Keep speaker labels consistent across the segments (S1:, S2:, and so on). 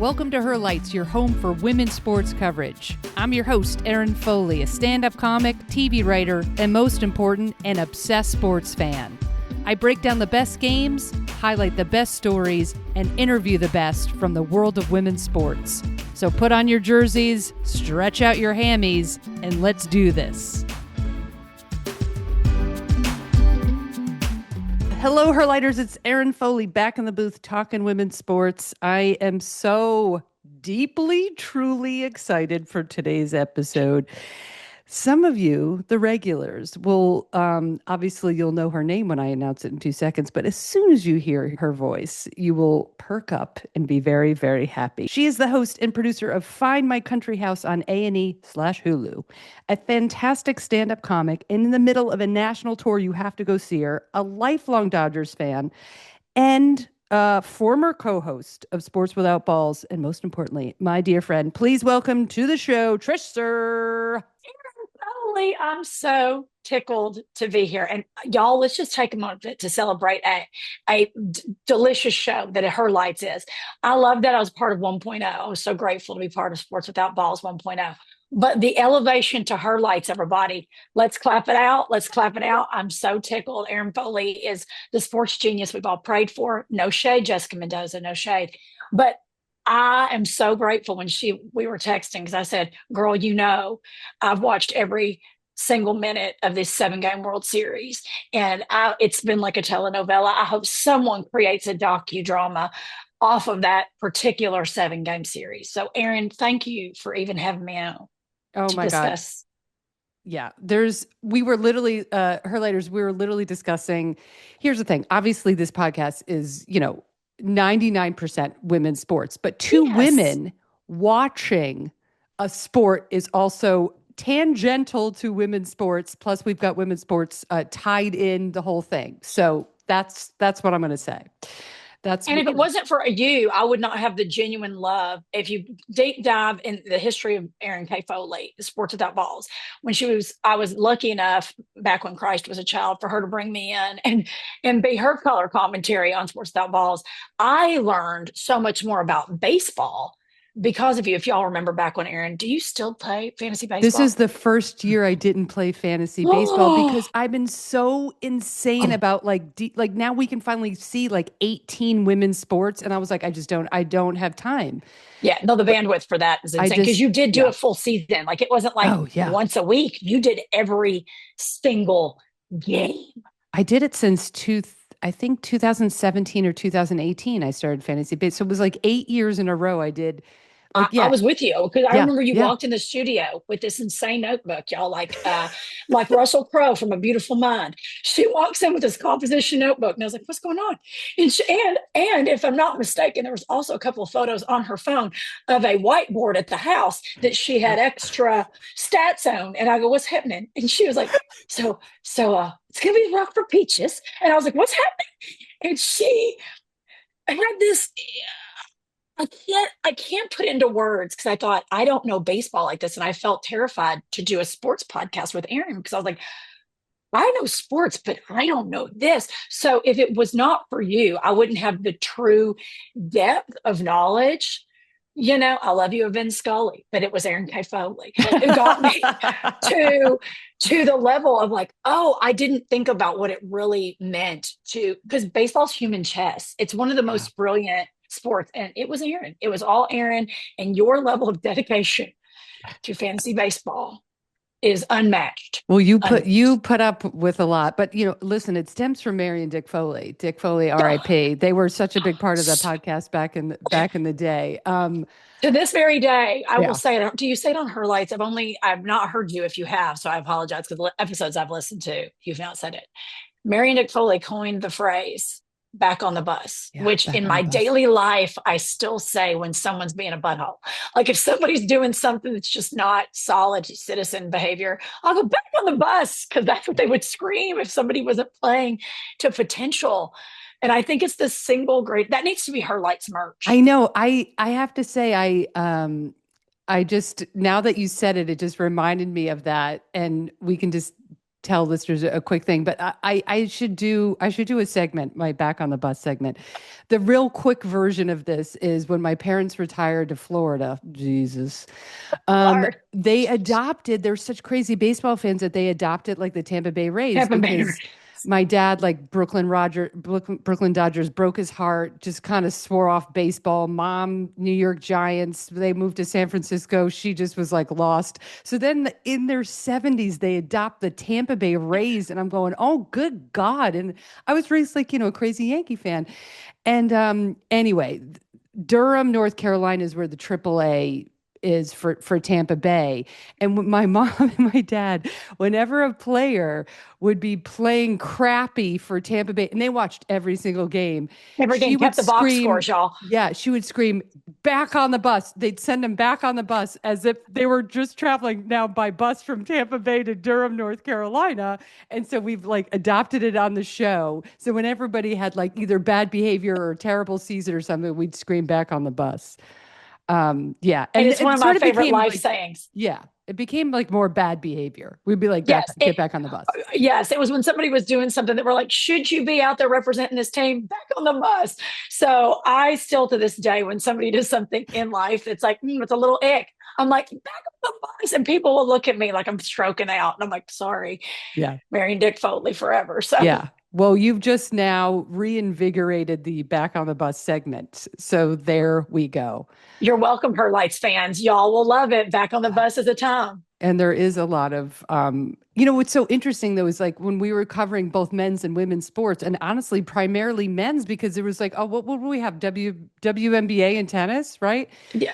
S1: Welcome to Her Lights, your home for women's sports coverage. I'm your host, Erin Foley, a stand-up comic, TV writer, and most important, an obsessed sports fan. I break down the best games, highlight the best stories, and interview the best from the world of women's sports. So put on your jerseys, stretch out your hammies, and let's do this. Hello, Herlighters. It's Erin Foley back in the booth talking women's sports. I am so deeply, truly excited for today's episode. Some of you, the regulars, will obviously you'll know her name when I announce it in 2 seconds, but as soon as you hear her voice, you will perk up and be very, very happy. She is the host and producer of Find My Country House on A&E/Hulu, a fantastic stand-up comic, and in the middle of a national tour, you have to go see her, a lifelong Dodgers fan, and former co-host of Sports Without Balls, and most importantly, my dear friend. Please welcome to the show, Trish Suhr.
S2: I'm so tickled to be here. And y'all, let's just take a moment to celebrate a delicious show that Her Lights is. I love that I was part of 1.0. I was so grateful to be part of Sports Without Balls 1.0. But the elevation to Her Lights, everybody, let's clap it out. Let's clap it out. I'm so tickled. Erin Foley is the sports genius we've all prayed for. No shade, Jessica Mendoza, no shade. But I am so grateful when we were texting, because I said, girl, I've watched every single minute of this 7-game World Series, and it's been like a telenovela. I hope someone creates a docudrama off of that particular 7-game series. So Erin, thank you for even having me on.
S1: Oh my God. Yeah, we were literally, we were literally discussing, here's the thing. Obviously this podcast is, 99% women's sports, but two women watching a sport is also tangential to women's sports. Plus we've got women's sports tied in the whole thing. So that's what I'm going to say. If
S2: it wasn't for you, I would not have the genuine love. If you deep dive in the history of Erin K. Foley, Sports Without Balls, I was lucky enough back when Christ was a child for her to bring me in and be her color commentary on Sports Without Balls. I learned so much more about baseball because of you. If y'all remember back when, Erin, do you still play fantasy baseball?
S1: This is the first year I didn't play fantasy baseball because I've been so insane about like now we can finally see like 18 women's sports. And I was like, I don't have time.
S2: Yeah, no, the bandwidth for that is insane because you did do a full season. Like it wasn't like once a week. You did every single game.
S1: I did it since I think 2017 or 2018, I started fantasy baseball. So it was like 8 years in a row I did.
S2: I was with you because I remember you walked in the studio with this insane notebook, y'all, like Russell Crowe from A Beautiful Mind. She walks in with this composition notebook, and I was like, "What's going on?" And if I'm not mistaken, there was also a couple of photos on her phone of a whiteboard at the house that she had extra stats on. And I go, "What's happening?" And she was like, "So it's gonna be rough for Peaches." And I was like, "What's happening?" And she had this. I can't put into words because I thought, I don't know baseball like this. And I felt terrified to do a sports podcast with Erin because I was like, I know sports, but I don't know this. So if it was not for you, I wouldn't have the true depth of knowledge. I love you, Vin Scully, but it was Erin K. Foley who got me to the level of like, oh, I didn't think about what it really meant because baseball's human chess. It's one of the most brilliant sports, and it was Erin. It was all Erin, and your level of dedication to fantasy baseball is unmatched.
S1: Well, you put up with a lot, but listen, it stems from Mary and Dick Foley. Dick Foley, R.I.P. They were such a big part of the podcast back in the day.
S2: To this very day, I will say it. Do you say it on Her Lights? I've not heard you if you have, so I apologize because the episodes I've listened to, you've not said it. Mary and Dick Foley coined the phrase "back on the bus," which in my daily life, I still say when someone's being a butthole. Like if somebody's doing something that's just not solid citizen behavior, I'll go back on the bus because that's what they would scream if somebody wasn't playing to potential. And I think it's the single great, that needs to be Her Lights merch.
S1: I know. I have to say, I just, now that you said it, it just reminded me of that. And we can just tell listeners a quick thing, but I should do a segment, my back on the bus segment. The real quick version of this is when my parents retired to Florida. Jesus.
S2: Lord,
S1: They're such crazy baseball fans that they adopted like the Tampa Bay Rays
S2: Tampa Bay
S1: because my dad, like Brooklyn Dodgers, broke his heart, just kind of swore off baseball. Mom, New York Giants, they moved to San Francisco. She just was like lost. So then in their 70s, they adopt the Tampa Bay Rays. And I'm going, oh, good God. And I was raised like, a crazy Yankee fan. And anyway, Durham, North Carolina is where the AAA is for Tampa Bay. And my mom and my dad, whenever a player would be playing crappy for Tampa Bay, and they watched every single game,
S2: Every
S1: she
S2: game
S1: would
S2: kept the box
S1: scream,
S2: scores, y'all.
S1: yeah, she would scream, back on the bus. They'd send them back on the bus as if they were just traveling now by bus from Tampa Bay to Durham, North Carolina. And so we've like adopted it on the show. So when everybody had like either bad behavior or a terrible season or something, we'd scream back on the bus. Yeah.
S2: And
S1: And
S2: it's one
S1: it
S2: of my
S1: sort of
S2: favorite
S1: became
S2: life
S1: like,
S2: sayings.
S1: yeah, it became like more bad behavior. We'd be like,
S2: Yes,
S1: get back on the bus.
S2: yes, it was when somebody was doing something that we're like, should you be out there representing this team? Back on the bus. So I still to this day, when somebody does something in life that's like, it's a little ick, I'm like, back on the bus. And people will look at me like I'm stroking out. And I'm like, sorry,
S1: Yeah.
S2: marrying Dick Foley forever. So
S1: Yeah. Well, you've just now reinvigorated the back on the bus segment. So there we go.
S2: you're welcome, Her Lights fans. Y'all will love it. Back on the bus is a time.
S1: And there is a lot of, what's so interesting though is like when we were covering both men's and women's sports, and honestly, primarily men's, because it was like, oh, what would we have? WNBA and tennis, right?
S2: Yeah.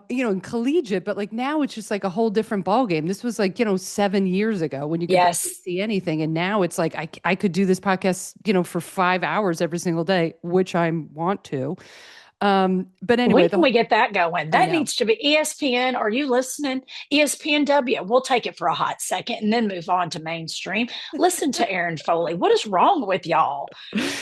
S1: In collegiate, but like now it's just like a whole different ballgame. This was like, 7 years ago when you could barely
S2: Yes.
S1: see anything. And now it's like, I could do this podcast, for 5 hours every single day, which I want to. But anyway,
S2: When can we get that going?
S1: I
S2: That
S1: know.
S2: needs to be ESPN. Are you listening? ESPNW. We'll take it for a hot second and then move on to mainstream. Listen to Erin Foley. What is wrong with y'all?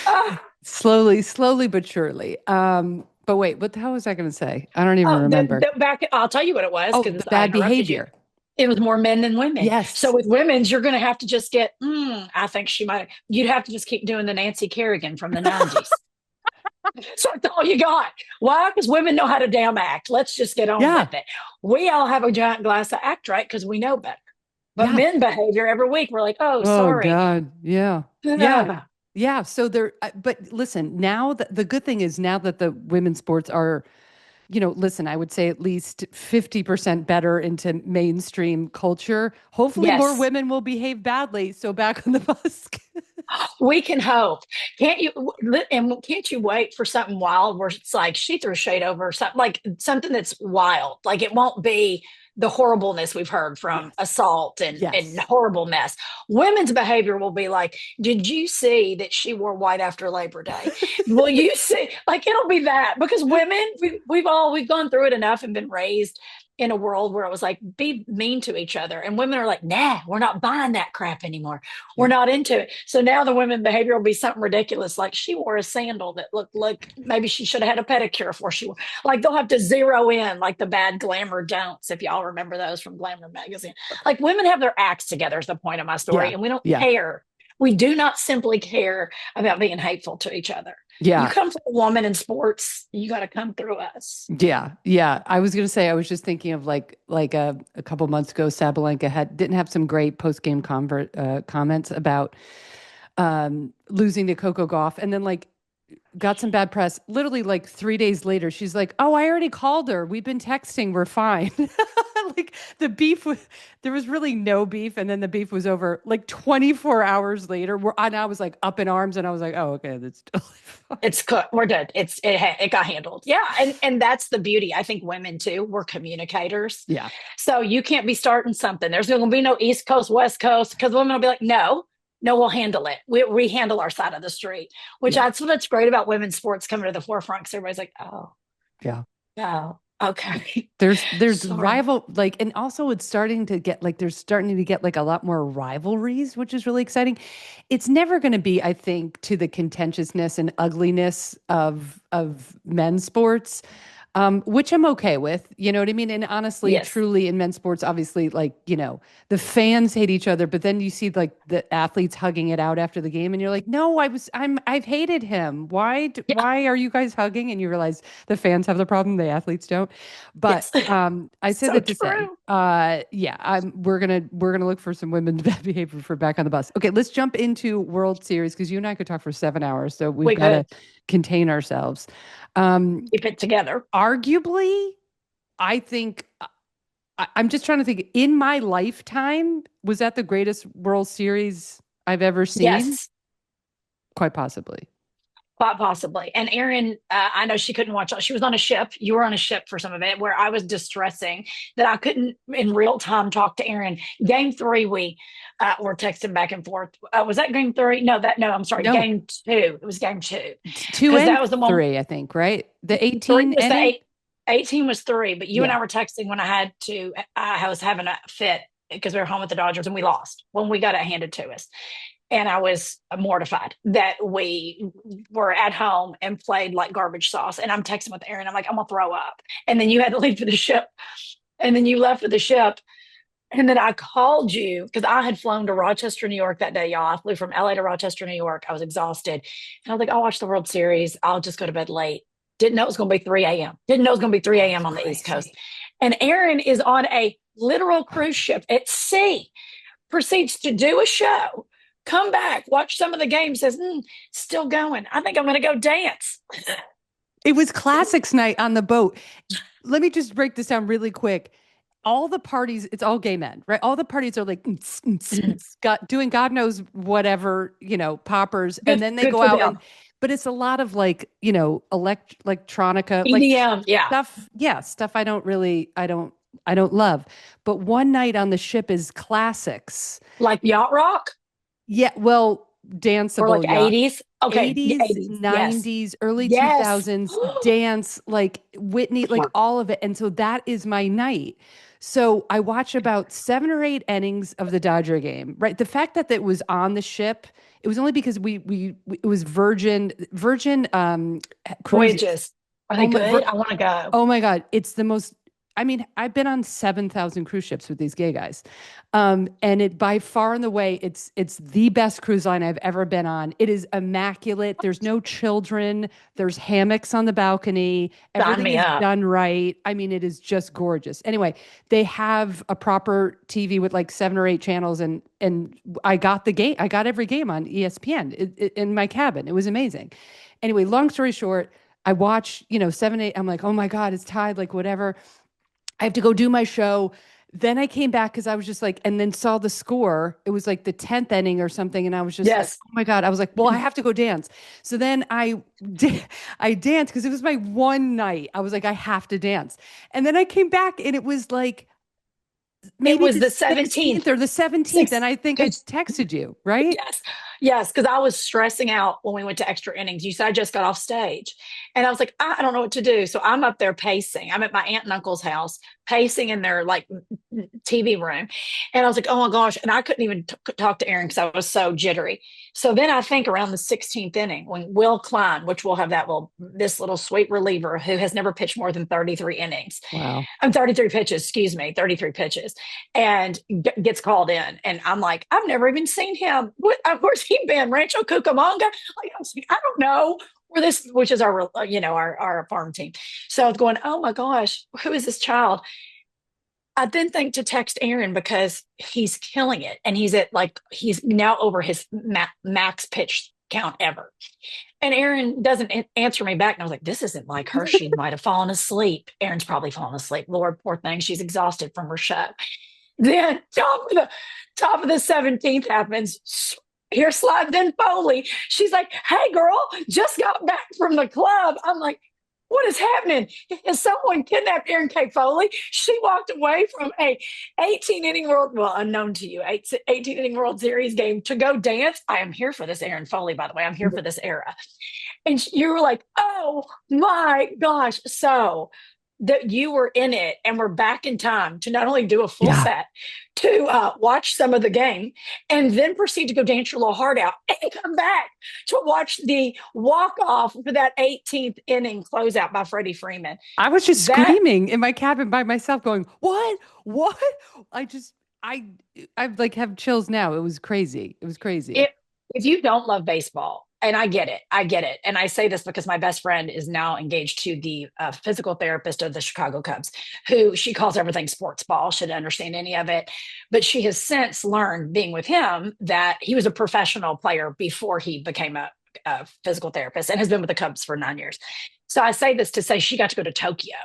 S2: Uh,
S1: Slowly but surely. But wait, what the hell was I going to say? I don't even remember.
S2: back, I'll tell you what it was
S1: Oh, the
S2: because I
S1: bad
S2: interrupted you.
S1: behavior.
S2: It was more men than women. So
S1: Yes.
S2: with women's, you're going to have to just get, I think she might, you'd have to just keep doing the Nancy Kerrigan from the 90s. So that's all you got. Why? Because women know how to damn act. Let's just get on
S1: Yeah.
S2: with it. We all have a giant glass of act right because we know better. But
S1: Yeah.
S2: men behavior every week, we're like, oh,
S1: Oh
S2: sorry.
S1: God. Yeah. Yeah. Yeah. So there, but listen, now the good thing is now that the women's sports are, listen, I would say at least 50% better into mainstream culture. Hopefully more
S2: Yes,
S1: women will behave badly. So back on the bus.
S2: we can hope. Can't you? And can't you wait for something wild where it's like she threw shade over something like something that's wild? Like it won't be the horribleness we've heard from
S1: Yes.
S2: assault and
S1: Yes.
S2: horrible mess. Women's behavior will be like, did you see that she wore white after Labor Day? Will you see? Like it'll be that because women, we've gone through it enough and been raised in a world where it was like be mean to each other and women are like nah, we're not buying that crap anymore, we're
S1: Yeah.
S2: not into it. So now the women behavior will be something ridiculous like she wore a sandal that looked like maybe she should have had a pedicure before she wore, like they'll have to zero in like the bad glamour don'ts if y'all remember those from Glamour magazine. Like women have their acts together is the point of my story
S1: Yeah.
S2: and we don't
S1: Yeah.
S2: care. We do not simply care about being hateful to each other. You
S1: Yeah.
S2: come from a woman in sports, you got to come through us.
S1: Yeah, yeah. I was gonna say I was just thinking of like a couple months ago, Sabalenka didn't have some great post game comments about losing to Coco Gauff, and then like got some bad press. Literally like 3 days later, she's like, "Oh, I already called her. We've been texting. We're fine." Like the beef was, there was really no beef, and then the beef was over like 24 hours later. And I was like up in arms, and I was like, "Oh, okay, that's totally fine."
S2: It's cooked. We're good. It got handled. Yeah, and that's the beauty. I think women too. We're communicators.
S1: Yeah,
S2: So you can't be starting something. There's going to be no East Coast, West Coast, because women will be like, no, we'll handle it. We handle our side of the street, which
S1: yeah,
S2: that's what's great about women's sports coming to the forefront. Because everybody's like, oh,
S1: yeah.
S2: oh, okay,
S1: There's
S2: sorry.
S1: rival like, and also it's starting to get like there's starting to get like a lot more rivalries, which is really exciting. It's never going to be, I think, to the contentiousness and ugliness of men's sports. which I'm okay with. You know what I mean? And honestly,
S2: Yes.
S1: truly in men's sports, obviously, like, the fans hate each other, but then you see like the athletes hugging it out after the game, and you're like, no, I've hated him.
S2: Yeah.
S1: Why are you guys hugging? And you realize the fans have the problem, the athletes don't. But
S2: Yes.
S1: I say
S2: So
S1: that to say,
S2: true.
S1: yeah, we're gonna look for some women's bad behavior for back on the bus. Okay, let's jump into World Series because you and I could talk for 7 hours, so we've
S2: We
S1: got to
S2: could
S1: contain ourselves. Um,
S2: keep it together.
S1: Arguably, I think I'm just trying to think in my lifetime, was that the greatest World Series I've ever seen?
S2: Yes.
S1: Quite possibly.
S2: Quite possibly. And Erin, I know she couldn't watch. She was on a ship. You were on a ship for some of it, where I was distressing that I couldn't in real time talk to Erin. Game three, we were texting back and forth. Was that game three? No, I'm sorry.
S1: No,
S2: Game two. It was game two
S1: two
S2: because
S1: and
S2: that was the one.
S1: three, I think, right? The
S2: Three
S1: 18
S2: was the
S1: inning?
S2: eight. 18 was three, but you and
S1: Yeah.
S2: I were texting when I was having a fit because we were home with the Dodgers and we lost when we got it handed to us. And I was mortified that we were at home and played like garbage sauce. And I'm texting with Erin. I'm like, I'm gonna throw up. And then you had to leave for the ship. And then you left for the ship. And then I called you because I had flown to Rochester, New York that day, y'all. I flew from LA to Rochester, New York. I was exhausted. And I was like, I'll watch the World Series. I'll just go to bed late. Didn't know it was going to be 3 a.m. Didn't know it was going to be 3
S1: That's
S2: a.m. on the East Coast.
S1: crazy.
S2: And Erin is on a literal cruise ship at sea, proceeds to do a show, come back, watch some of the games, says, still going. I think I'm going to go dance.
S1: It was classics night on the boat. Let me just break this down really quick. All the parties, it's all gay men, right? All the parties are like doing God knows whatever, poppers, and
S2: Good,
S1: then they
S2: good
S1: go
S2: for
S1: out and,
S2: them.
S1: but it's a lot of like, electronica, like
S2: EDM, yeah.
S1: stuff, yeah, stuff I don't love. But one night on the ship is classics.
S2: Like yacht rock
S1: Yeah, well,
S2: or like
S1: danceable yacht.
S2: 80s. Okay,
S1: 80s,
S2: 80s. Yes.
S1: 90s, early
S2: Yes.
S1: 2000s, dance, like Whitney, like all of it. And so that is my night. So I watch about 7 or 8 innings of the Dodger game, right? The fact that it was on the ship, it was only because it was Virgin cruises.
S2: Voyages. Are they
S1: Oh my,
S2: good? I want to go.
S1: oh my God, it's the most. I mean, I've been on 7,000 cruise ships with these gay guys. And it by far and the way, it's the best cruise line I've ever been on. It is immaculate. There's no children. There's hammocks on the balcony.
S2: Sign
S1: Everything
S2: me
S1: is
S2: up.
S1: done right. I mean, it is just gorgeous. Anyway, they have a proper TV with like 7 or 8 channels, and I got the game. I got every game on ESPN in my cabin. It was amazing. Anyway, long story short, I watch, 7, 8. I'm like, oh my God, it's tied, like whatever. I have to go do my show. Then I came back because I was just like, and then saw the score. It was like the 10th inning or something. And I was just like,
S2: Yes.
S1: oh my God. I was like, well, I have to go dance. So then I danced because it was my one night. I was like, I have to dance. And then I came back and it was like
S2: It
S1: maybe
S2: was
S1: the
S2: the
S1: 16th
S2: 17th.
S1: or the 17th. And
S2: Six.
S1: I think I texted you, right?
S2: Yes. Yes. Because I was stressing out when we went to extra innings. You said I just got off stage. And I was like, I don't know what to do. So I'm up there pacing. I'm at my aunt and uncle's house, pacing in their like TV room. And I was like, oh my gosh. And I couldn't even talk to Erin because I was so jittery. So then I think around the 16th inning, when Will Klein, which we'll have this little sweet reliever who has never pitched more than 33 innings,
S1: Wow.
S2: I'm 33 pitches, excuse me, 33 pitches, and gets called in. And I'm like, I've never even seen him. Where's he been? Rancho Cucamonga? Like, I don't know where this, which is our farm team. So I was going, oh my gosh, who is this child? I then think to text Erin because he's killing it. And he's now over his max pitch count ever. And Erin doesn't answer me back. And I was like, this isn't like her. She might have fallen asleep. Erin's probably fallen asleep. Lord, poor thing. She's exhausted from her show. Then top of the 17th happens. Here slides in Foley. She's like, hey girl, just got back from the club. I'm like, what is happening? Has someone kidnapped Erin K. Foley? She walked away from a 18 inning unknown to you, 18 inning World Series game to go dance. I am here for this Erin Foley, by the way. I'm here for this era. And you were like, oh my gosh. So that you were in it and were back in time to not only do a full
S1: Yeah.
S2: set, to watch some of the game, and then proceed to go dance your little heart out and come back to watch the walk off for that 18th inning closeout by Freddie Freeman.
S1: I was just
S2: That
S1: screaming in my cabin by myself going, "What? What?" I just I I like have chills now. It was crazy. It was crazy.
S2: it if you don't love baseball, and I get it, and I say this because my best friend is now engaged to the physical therapist of the Chicago Cubs, who she calls everything sports ball, should understand any of it, but she has since learned, being with him, that he was a professional player before he became a physical therapist, and has been with the Cubs for 9 years. So I say this to say she got to go to Tokyo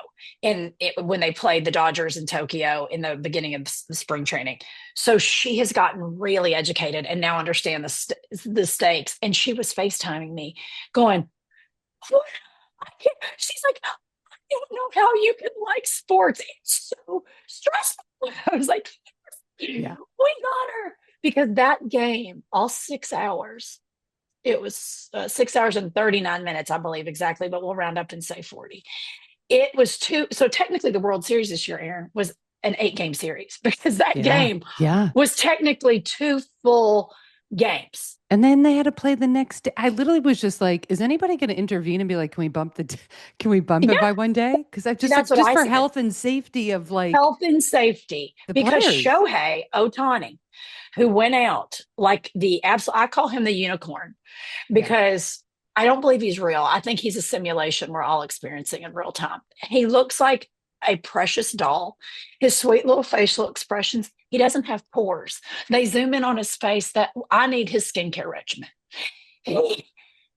S2: when they played the Dodgers in Tokyo in the beginning of the spring training. So she has gotten really educated and now understand the stakes. And she was FaceTiming me, going, "What? I can't." She's like, "I don't know how you can like sports. It's so stressful." I was like,
S1: Yeah.
S2: "We got her," because that game, all 6 hours. It was 6 hours and 39 minutes, I believe exactly, but we'll round up and say 40. It was two. So technically, the World Series this year, Aaron, was an 8 game series because that
S1: Yeah.
S2: game
S1: Yeah.
S2: was technically two full games.
S1: And then they had to play the next day. I literally was just like, is anybody going to intervene and be like, can we bump it
S2: Yeah,
S1: by one day? Because I just
S2: that's
S1: like,
S2: what
S1: just
S2: I
S1: for
S2: said.
S1: health and safety of like
S2: Health and safety.
S1: the
S2: Because
S1: players.
S2: Shohei Ohtani, who went out like the absolute, I call him the unicorn
S1: Yeah.
S2: because I don't believe he's real. I think he's a simulation we're all experiencing in real time. He looks like a precious doll. His sweet little facial expressions. He doesn't have pores. They zoom in on his face that I need his skincare regimen. He,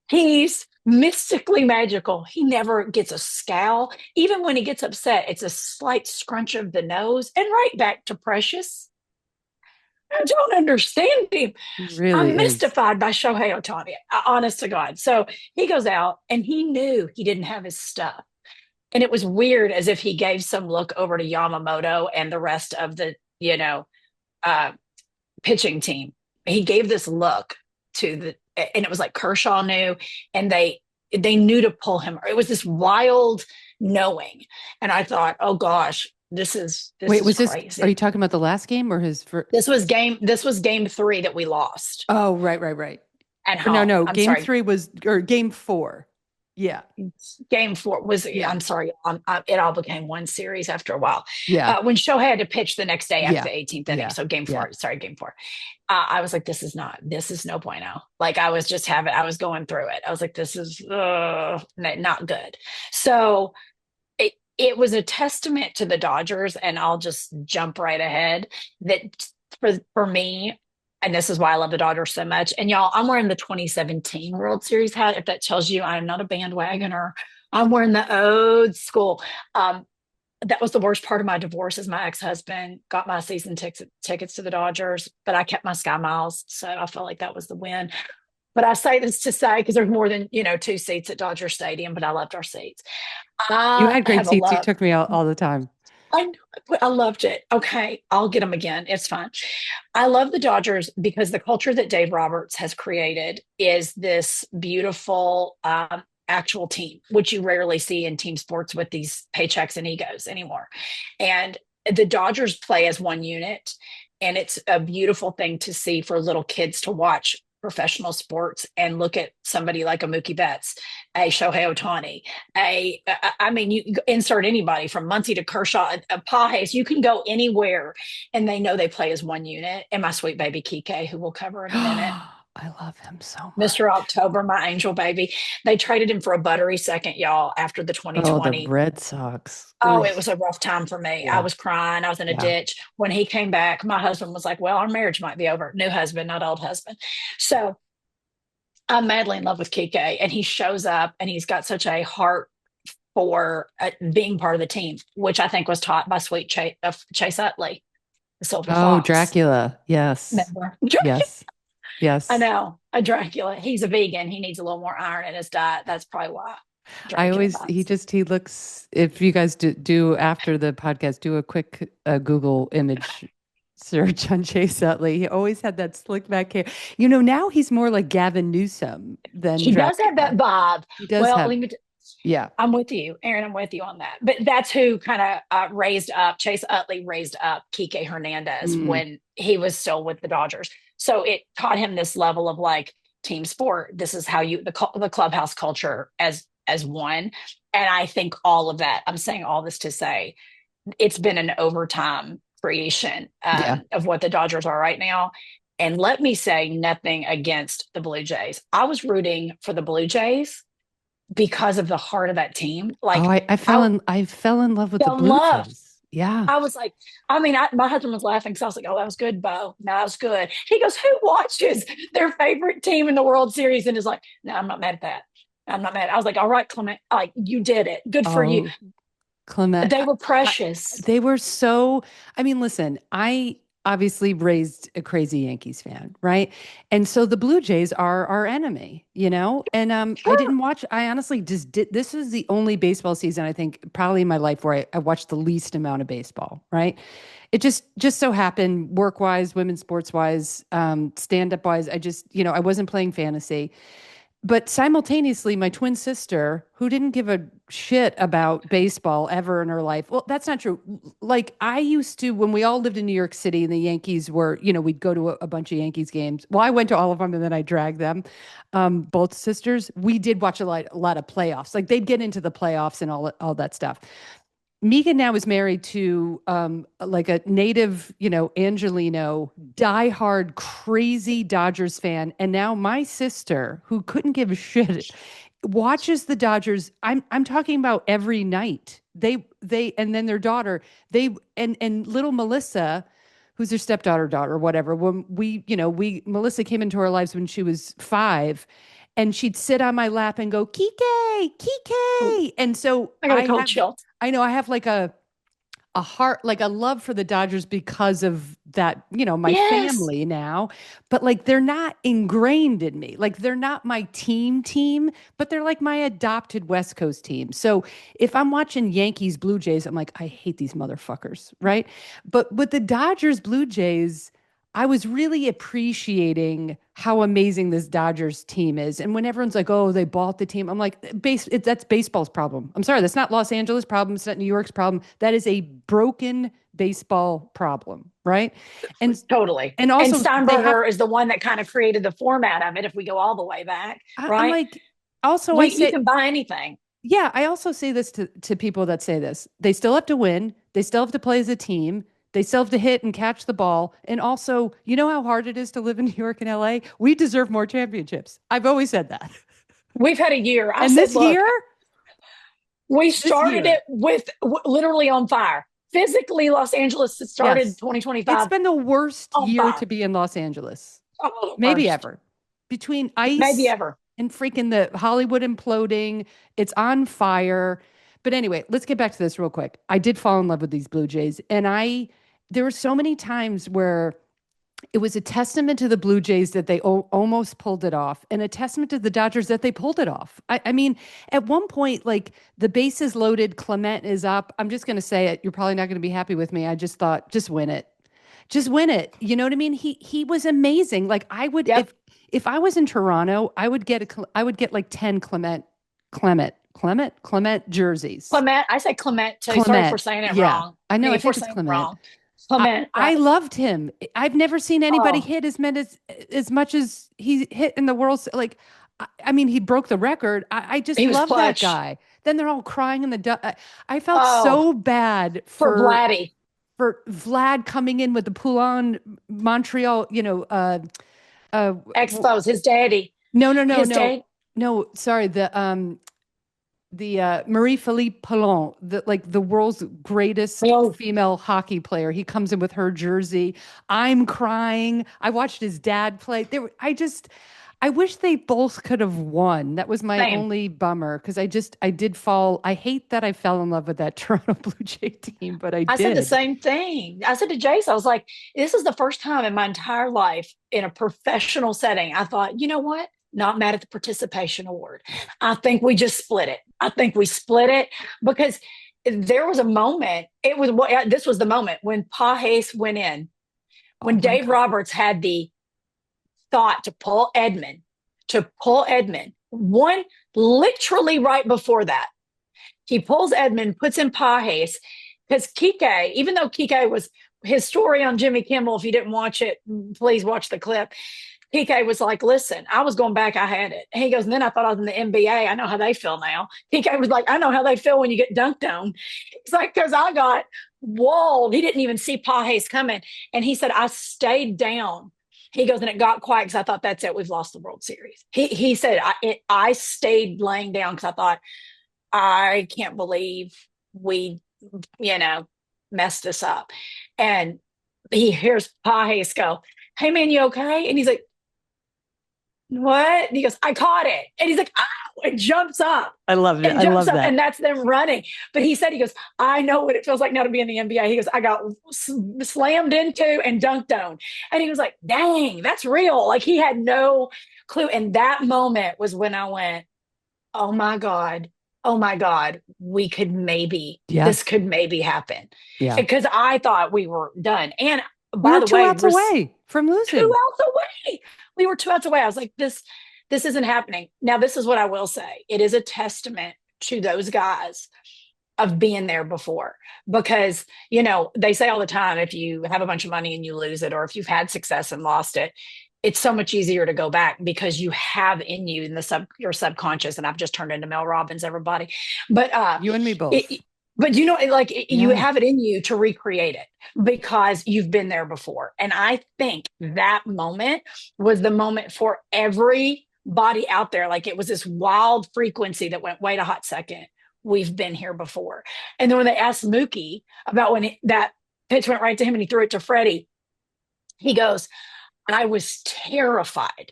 S2: he's mystically magical. He never gets a scowl. Even when he gets upset, it's a slight scrunch of the nose and right back to precious. I don't understand him.
S1: He really
S2: I'm
S1: is.
S2: mystified by Shohei Ohtani, honest to God. So he goes out and he knew he didn't have his stuff. And it was weird, as if he gave some look over to Yamamoto and the rest of the, uh, pitching team. He gave this look to and it was like Kershaw knew, and they knew to pull him. It was this wild knowing. And I thought, oh gosh, this
S1: Wait,
S2: is
S1: was this, are you
S2: crazy.
S1: talking about the last game or his first?
S2: This was game 3 that we lost
S1: Oh, right, right, right.
S2: at
S1: Or no,
S2: home.
S1: no,
S2: I'm
S1: game
S2: sorry.
S1: three was, or game four. Yeah.
S2: Game 4 was,
S1: Yeah.
S2: I'm sorry, it all became one series after a while.
S1: Yeah.
S2: When Shohei had to pitch the next day after
S1: Yeah.
S2: the 18th inning,
S1: Yeah.
S2: so game
S1: Yeah.
S2: four, sorry, game 4. I was like, this is no bueno. Like I was going through it. I was like, this is not good. So it was a testament to the Dodgers, and I'll just jump right ahead that for me, and this is why I love the Dodgers so much. And y'all, I'm wearing the 2017 World Series hat. If that tells you I'm not a bandwagoner, I'm wearing the old school. That was the worst part of my divorce. Is my ex-husband got my season tickets to the Dodgers, but I kept my Sky Miles, so I felt like that was the win. But I say this to say, because there's more than 2 seats at Dodger Stadium, but I loved our seats.
S1: You
S2: I
S1: had great
S2: have a
S1: seats. You
S2: love.
S1: took me out all the time.
S2: I I loved it. Okay, I'll get them again. It's fine. I love the Dodgers because the culture that Dave Roberts has created is this beautiful actual team, which you rarely see in team sports with these paychecks and egos anymore. And the Dodgers play as one unit, and it's a beautiful thing to see for little kids to watch professional sports and look at somebody like a Mookie Betts, a Shohei Ohtani, I mean, you insert anybody from Muncie to Kershaw, a Pajes, you can go anywhere and they know they play as one unit. And my sweet baby Kike, who we'll cover in a minute.
S1: I love him so
S2: Mr.
S1: much.
S2: October, my angel baby. They traded him for a buttery second, y'all, after the
S1: Oh, the
S2: 2020.
S1: Red Sox.
S2: Oh,
S1: Ooh.
S2: it was a rough time for me. I
S1: Yeah.
S2: was crying. I was in a
S1: Yeah.
S2: ditch. When he came back, my husband was like, well, our marriage might be over. New husband, not old husband. So I'm madly in love with Kike, and he shows up and he's got such a heart for being part of the team, which I think was taught by sweet Chase Utley, the Silver
S1: Oh,
S2: Fox.
S1: Dracula. Yes.
S2: Remember?
S1: Yes.
S2: I
S1: Yes.
S2: know, a Dracula. He's a vegan. He needs a little more iron in his diet. That's probably why
S1: I
S2: Dracula
S1: always,
S2: bites.
S1: he looks, if you guys do after the podcast, do a quick Google image search on Chase Utley. He always had that slick back hair. Now he's more like Gavin Newsom than
S2: He does have that
S1: Dracula.
S2: vibe.
S1: He does
S2: Well,
S1: have, Yeah.
S2: I'm with you, Erin. I'm with you on that. But that's who kind of raised up Chase Utley raised up Kike Hernandez
S1: Mm.
S2: when he was still with the Dodgers. So it taught him this level of like team sport. This is how you the clubhouse culture as one. And I think all of that. I'm saying all this to say it's been an overtime creation
S1: Yeah.
S2: of what the Dodgers are right now. And let me say nothing against the Blue Jays. I was rooting for the Blue Jays because of the heart of that team.
S1: Oh,
S2: Like I
S1: I fell in love with the
S2: fell in
S1: Blue
S2: love.
S1: Jays. Yeah.
S2: I was like, my husband was laughing because I was like, oh, that was good, Bo. No, that was good. He goes, who watches their favorite team in the World Series? And is like, no, I'm not mad at that. I'm not mad. I was like, all right, Clement, like you did it. Good for you.
S1: Oh, Clement,
S2: They were
S1: I,
S2: precious.
S1: they were so, I mean, listen, I obviously raised a crazy Yankees fan, right? And so the Blue Jays are our enemy, you know? And I
S2: Sure.
S1: didn't watch, I honestly just did, this was the only baseball season, I think, probably in my life where I watched the least amount of baseball, right? It just so happened, work wise, women's sports wise, stand up wise, I just, I wasn't playing fantasy. But simultaneously, my twin sister, who didn't give a shit about baseball ever in her life, well, that's not true. Like, I used to, when we all lived in New York City and the Yankees were, we'd go to a bunch of Yankees games. Well, I went to all of them and then I dragged them. Both sisters, we did watch a lot of playoffs. Like, they'd get into the playoffs and all that stuff. Mika now is married to like a native, Angelino, diehard, crazy Dodgers fan. And now my sister, who couldn't give a shit, watches the Dodgers. I'm talking about every night. And then their daughter, and little Melissa, who's their stepdaughter, daughter, whatever. When Melissa came into our lives when she was 5, and she'd sit on my lap and go, Kike, Kike. And so
S2: I got a cold chill.
S1: I know I have like a heart, like a love for the Dodgers because of that, my
S2: Yes.
S1: family now, but like they're not ingrained in me. Like they're not my team, but they're like my adopted West Coast team. So if I'm watching Yankees, Blue Jays, I'm like, I hate these motherfuckers, right? But with the Dodgers, Blue Jays, I was really appreciating how amazing this Dodgers team is. And when everyone's like, "Oh, they bought the team," I'm like, that's baseball's problem. I'm sorry, that's not Los Angeles' problem. It's not New York's problem. That is a broken baseball problem, right? And
S2: Totally.
S1: and
S2: And
S1: also they have.
S2: Steinberger is the one that kind of created the format of it if we go all the way back,
S1: I'm
S2: right?
S1: like, also I
S2: You
S1: say,
S2: can buy anything.
S1: yeah, I also say this to people that say this. They still have to win. They still have to play as a team. They still have to hit and catch the ball. And also, you know how hard it is to live in New York and LA? We deserve more championships. I've always said that.
S2: We've had a year. I
S1: And
S2: said, look, we
S1: this
S2: started
S1: year,
S2: it with literally on fire. Physically, Los Angeles started
S1: yes, it's
S2: 2025
S1: been the worst
S2: on
S1: year
S2: fire.
S1: to be in Los Angeles,
S2: Oh, the
S1: maybe
S2: worst.
S1: ever. Between
S2: Maybe
S1: ice
S2: ever.
S1: and freaking the Hollywood imploding, it's on fire. But anyway, let's get back to this real quick. I did fall in love with these Blue Jays, and there were so many times where it was a testament to the Blue Jays that they almost pulled it off, and a testament to the Dodgers that they pulled it off. I mean, at one point, like the bases loaded, Clement is up. I'm just going to say it. You're probably not going to be happy with me. I just thought, just win it, just win it. You know what I mean? He was amazing. Like I would,
S2: Yep.
S1: if I was in Toronto, I would get like 10 Clement jerseys.
S2: Clement. I say Clement too. Sorry for
S1: Clement,
S2: saying it
S1: yeah,
S2: wrong.
S1: I
S2: I
S1: know. I
S2: mean, if we're
S1: think it's
S2: saying it
S1: Clement.
S2: wrong, Clement,
S1: I
S2: right?
S1: loved him. I've never seen anybody
S2: Oh,
S1: hit as much as he hit in the world. Like, I mean, he broke the record. I just
S2: he was
S1: love that
S2: clutch.
S1: guy. Then they're all crying in I felt
S2: Oh,
S1: so bad
S2: for Vladdy.
S1: for Vlad coming in with the Poulon Montreal. Uh,
S2: Expos, his daddy.
S1: no, no, no,
S2: His
S1: no,
S2: dad.
S1: no. Sorry, the Marie Philippe Poulin, the world's greatest
S2: Oh,
S1: female hockey player. He comes in with her jersey. I'm crying. I watched his dad play. I wish they both could have won. That was my
S2: same.
S1: only bummer because I did fall. I hate that I fell in love with that Toronto Blue Jay team, but I
S2: I said the
S1: did.
S2: same thing. I said to Jace, I was like, this is the first time in my entire life in a professional setting. I thought, you know what? Not mad at the participation award. I think we just split it. I think we split it because there was a moment. This was the moment when Pajes went in,
S1: Oh
S2: when
S1: my
S2: Dave
S1: God.
S2: Roberts had the thought to pull Edmund, One, literally right before that, he pulls Edmund, puts in Pages, because Kike, even though Kike was his story on Jimmy Kimmel, if you didn't watch it, please watch the clip. Kike was like, listen, I was going back, I had it. And he goes, and then I thought I was in the NBA. I know how they feel now. Kike was like, I know how they feel when you get dunked on. It's like, because I got walled. He didn't even see Pages coming. And he said, I stayed down. He goes, and it got quiet because I thought, that's it. We've lost the World Series. He said, I stayed laying down because I thought, I can't believe we, messed this up. And he hears Pages go, hey, man, you okay? And he's like, what? And he goes, I caught it. And he's like, oh, and jumps up.
S1: I love it.
S2: And
S1: I
S2: jumps
S1: love
S2: up,
S1: that.
S2: and that's them running. But he said, he goes, I know what it feels like now to be in the NBA. He goes, I got slammed into and dunked on. And he was like, dang, that's real. Like he had no clue. And that moment was when I went, oh my God, we could maybe, this could maybe happen.
S1: Yeah.
S2: Because I thought we were done. And
S1: by the way, 2 outs away from losing.
S2: 2 outs away. We were 2 outs away. I was like, this isn't happening. Now, this is what I will say. It is a testament to those guys of being there before, because, they say all the time, if you have a bunch of money and you lose it, or if you've had success and lost it, it's so much easier to go back because you have in you in your subconscious. And I've just turned into Mel Robbins, everybody. But
S1: you and me both.
S2: But you have it in you to recreate it because you've been there before. And I think that moment was the moment for everybody out there. Like it was this wild frequency that went, wait a hot second, we've been here before. And then when they asked Mookie about when that pitch went right to him and he threw it to Freddie, he goes, I was terrified.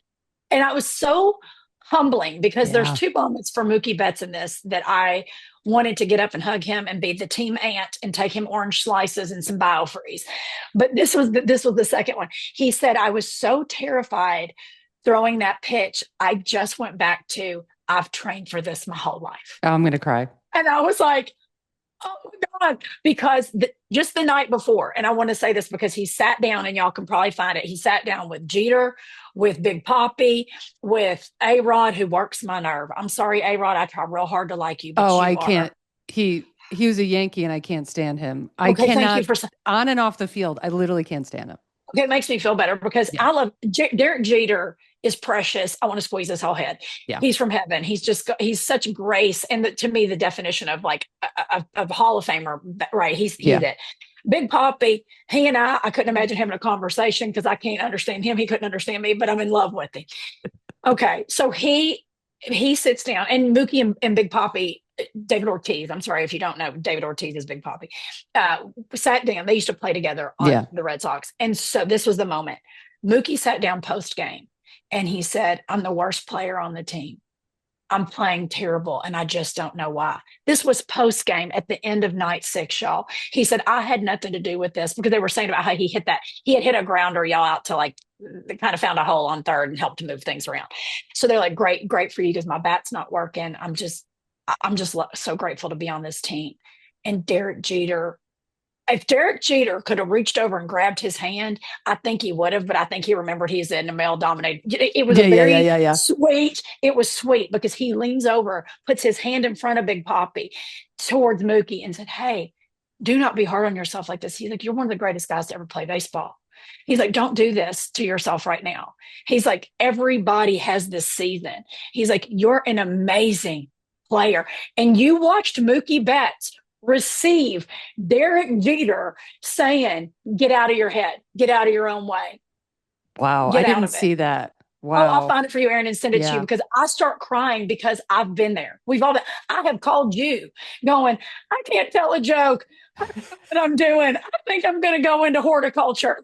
S2: And I was so humbling because there's 2 moments for Mookie Betts in this that I wanted to get up and hug him and be the team aunt and take him orange slices and some BioFreeze. But this was the second one. He said, I was so terrified throwing that pitch. I just went back to, I've trained for this my whole life.
S1: Oh, I'm going to cry.
S2: And I was like, oh my God, because just the night before, and I want to say this because he sat down, and y'all can probably find it. He sat down with Jeter, with Big Papi, with A-Rod, who works my nerve. I'm sorry, A-Rod, I try real hard to like you. But
S1: I can't. He was a Yankee, and I can't stand him. I cannot, on and off the field, I literally can't stand him.
S2: Okay, it makes me feel better because I love Derek Jeter is precious. I want to squeeze his whole head. Yeah. He's from heaven. He's such grace. And to me, the definition of like a Hall of Famer, right? He's it. Big Papi, he and I couldn't imagine having a conversation because I can't understand him. He couldn't understand me, but I'm in love with him. Okay. So he sits down, and Mookie and Big Papi, David Ortiz, I'm sorry if you don't know, David Ortiz is Big Papi, sat down. They used to play together on the Red Sox. And so this was the moment. Mookie sat down post-game, and he said, I'm the worst player on the team. I'm playing terrible, and I just don't know why. This was post-game at the end of night 6, y'all. He said, I had nothing to do with this, because they were saying about how he had hit a grounder, y'all, out to like, they kind of found a hole on third and helped to move things around. So they're like, great for you, because my bat's not working. I'm just so grateful to be on this team. And Derek Jeter, if Derek Jeter could have reached over and grabbed his hand, I think he would have, but I think he remembered he's in a male dominated. It was very sweet. It was sweet because he leans over, puts his hand in front of Big Papi towards Mookie and said, hey, do not be hard on yourself like this. He's like, you're one of the greatest guys to ever play baseball. He's like, don't do this to yourself right now. He's like, everybody has this season. He's like, you're an amazing player. And you watched Mookie Betts receive Derek Jeter saying, get out of your head, get out of your own way.
S1: Wow. I didn't see that. Wow.
S2: Oh, I'll find it for you, Erin, and send it to you, because I start crying because I've been there. We've all been, I have called you going, I can't tell a joke. What I'm doing. I think I'm going to go into horticulture.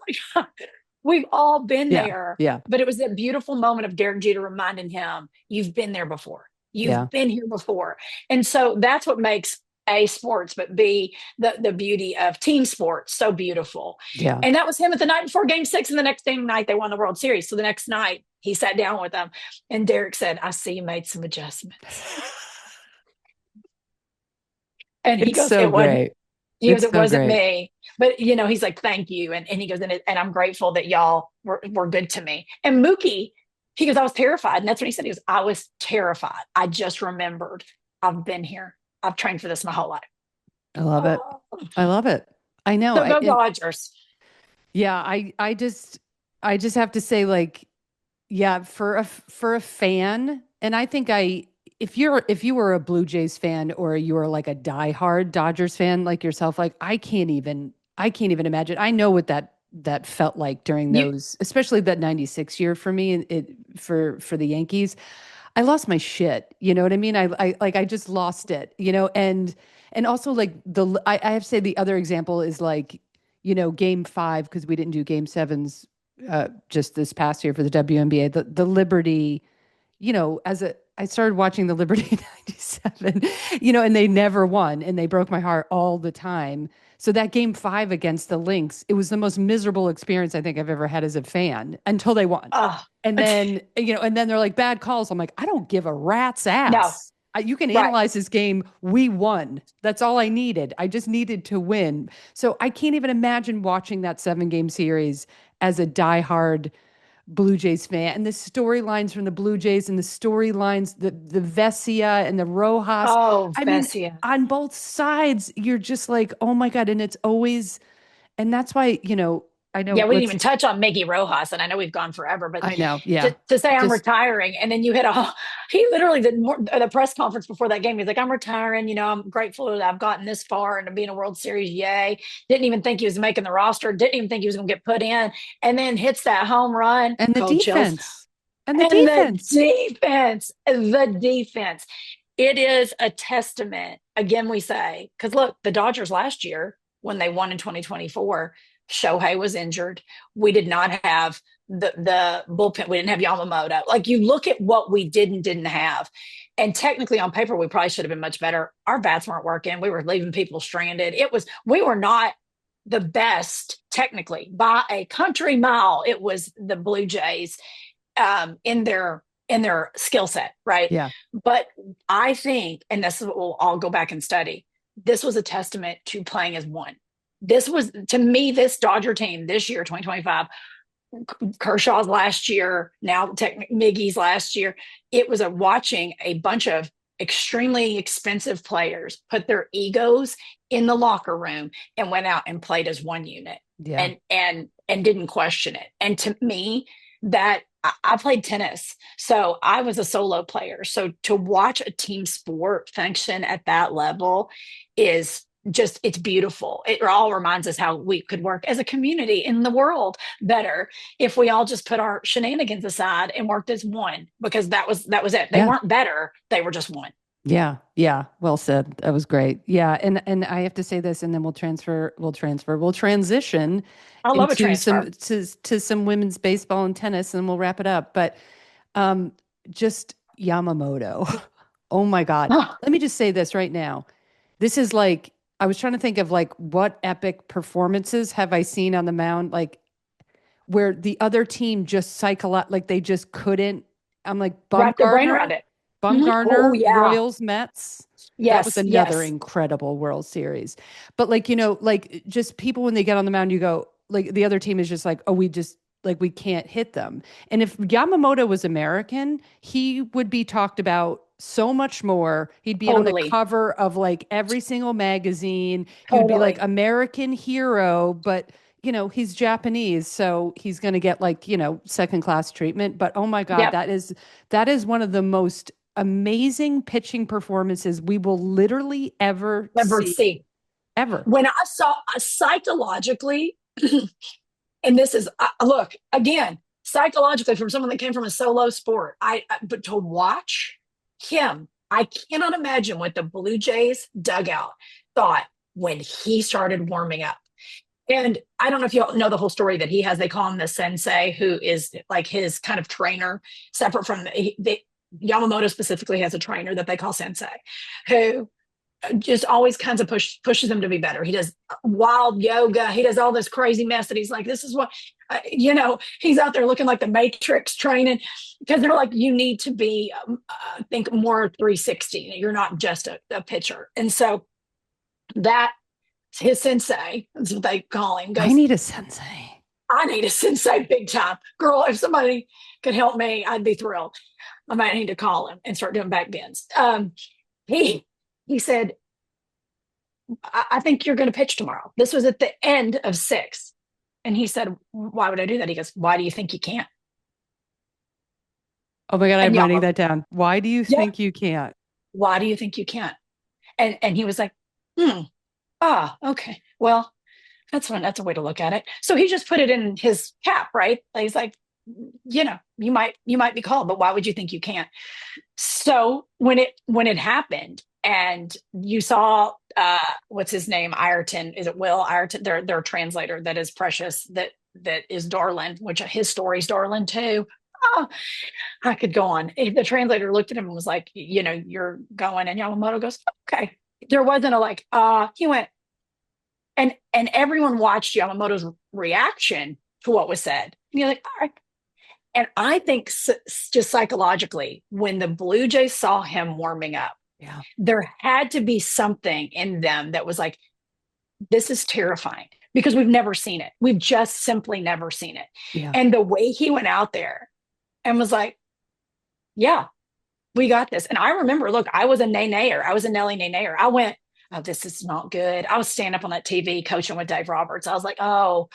S2: We've all been there.
S1: Yeah.
S2: But it was that beautiful moment of Derek Jeter reminding him, you've been there before. You've been here before. And so that's what makes A, sports, but B, the beauty of team sports so beautiful.
S1: Yeah.
S2: And that was him at the night before Game 6, and the next night they won the World Series. So the next night he sat down with them, and Derek said, I see you made some adjustments. And he goes,
S1: so great.
S2: He goes, it wasn't me. But, he's like, thank you. And he goes, and I'm grateful that y'all were good to me. And Mookie He goes, I was terrified. And that's what he said. He goes, I was terrified. I just remembered I've been here. I've trained for this my whole life.
S1: I love it.
S2: Oh.
S1: I love it. I know.
S2: So go Dodgers.
S1: Yeah, I just have to say, like, yeah, for a fan, and I think if you were a Blue Jays fan or you were like a diehard Dodgers fan like yourself, like I can't even imagine. I know what that felt like during
S2: You
S1: those, especially that 96 year for me, for the Yankees. I lost my shit. You know what I mean? I like I just lost it, you know, and also like I have to say the other example is like, you know, game 5, because we didn't do game sevens just this past year for the WNBA, the Liberty, you know, I started watching the Liberty in 97, you know, and they never won and they broke my heart all the time. So that game 5 against the Lynx, it was the most miserable experience I think I've ever had as a fan until they won.
S2: oh
S1: And then, you know, and then they're like bad calls. I'm like, I don't give a rat's
S2: no,
S1: ass. You can
S2: right.
S1: analyze this game. We won. That's all I needed. I just needed to win. So I can't even imagine watching that 7 game series as a diehard Blue Jays fan. And the storylines from the Blue Jays and the storylines, the Vesia and the Rojas.
S2: Oh,
S1: I mean,
S2: Vesia.
S1: on both sides, you're just like, oh my God. And it's always, and that's why, you know, I
S2: Yeah,
S1: know,
S2: we didn't
S1: let's,
S2: even touch on Mickey Rojas, and I know we've gone forever, but
S1: I know. Yeah.
S2: to say I'm
S1: Just,
S2: retiring, and then you hit a, he literally did more, the press conference before that game. He's like, I'm retiring. You know, I'm grateful that I've gotten this far and to be in a World Series. Yay. Didn't even think he was making the roster. Didn't even think he was going to get put in. And then hits that home run,
S1: and the
S2: cold chills.
S1: defense. And the
S2: And the
S1: defense.
S2: defense, the defense. It is a testament. Again, we say, because look, the Dodgers last year, when they won in 2024, Shohei was injured. We did not have the bullpen. We didn't have Yamamoto. Like you look at what we did and didn't have. And technically on paper, we probably should have been much better. Our bats weren't working. We were leaving people stranded. We were not the best technically by a country mile. It was the Blue Jays in their skill set, right?
S1: Yeah.
S2: But I think, and this is what we'll all go back and study, this was a testament to playing as one. This was, to me, this Dodger team this year, 2025, Kershaw's last year, now Miggy's last year, it was a watching a bunch of extremely expensive players put their egos in the locker room and went out and played as one unit
S1: Yeah.
S2: and didn't question it. And to me, that I played tennis, so I was a solo player. So to watch a team sport function at that level is just, it's beautiful. It all reminds us how we could work as a community in the world better if we all just put our shenanigans aside and worked as one, because that was it. They
S1: Yeah.
S2: weren't better, they were just one.
S1: Yeah. Yeah. Well said. That was great. Yeah. And I have to say this, and then we'll transition
S2: I love a
S1: into
S2: transfer.
S1: to some women's baseball and tennis, and we'll wrap it up. But um just Yamamoto. Oh my God.
S2: Oh,
S1: Let me just say this right now. This is like, I was trying to think of like what epic performances have I seen on the mound, like where the other team just like they just couldn't. I'm like
S2: wrap their brain around it. Oh
S1: Bumgarner,
S2: yeah.
S1: Royals, Mets. That was
S2: Yes,
S1: another
S2: yes.
S1: incredible World Series. But like, you know, like just people when they get on the mound, you go, like the other team is just like, oh, we just like we can't hit them. And if Yamamoto was American, he would be talked about so much more. He'd be on the
S2: Totally.
S1: cover of like every single magazine. He would be like
S2: Totally.
S1: American hero, but you know, he's Japanese, so he's going to get like, you know, second class treatment. But oh my God,
S2: Yep.
S1: that is one of the most amazing pitching performances we will literally ever
S2: Never
S1: see,
S2: see.
S1: ever.
S2: When I saw psychologically, and this is look again, psychologically from someone that came from a solo sport, but to watch him, I cannot imagine what the Blue Jays dugout thought when he started warming up. And I don't know if you all know the whole story that he has. They call him the sensei, who is like his kind of trainer, separate from Yamamoto specifically has a trainer that they call sensei, who just always kinds of pushes him to be better. He does wild yoga. He does all this crazy mess that he's like, this is what, he's out there looking like the Matrix training, because they're like, you need to be, think more 360. You're not just a pitcher. And so that his sensei, that's what they call him,
S1: I
S2: goes,
S1: need a sensei.
S2: I need a sensei big time. Girl, if somebody could help me, I'd be thrilled. I might need to call him and start doing back bends. He he said, I think you're going to pitch tomorrow. This was at the end of six. And he said, why would I do that? He goes, why do you think you can't?
S1: Oh my God,
S2: And
S1: I'm writing
S2: y'all,
S1: that down. Why do you
S2: yeah,
S1: think you can't?
S2: why do you think you can't? And he was like, hmm, okay. Well, that's fun. That's a way to look at it. So he just put it in his cap, right? He's like, you might be called, but why would you think you can't? So when it happened, and you saw what's his name, Ireton, is it Will Ireton, their translator that is precious, that is Darlin, which his story's Darlin too. Oh, I could go on. The translator looked at him and was like, you're going, and Yamamoto goes, okay. There wasn't a like, he went, and everyone watched Yamamoto's reaction to what was said. And you're like, all right. And I think just psychologically, when the Blue Jays saw him warming up,
S1: Yeah.
S2: there had to be something in them that was like, this is terrifying because we've never seen it. We've just simply never seen it.
S1: Yeah.
S2: And the way he went out there and was like, yeah, we got this. And I remember, look, I was a nay-nayer. I was a Nelly nay-nayer. I went, oh, this is not good. I was standing up on that TV coaching with Dave Roberts. I was like, oh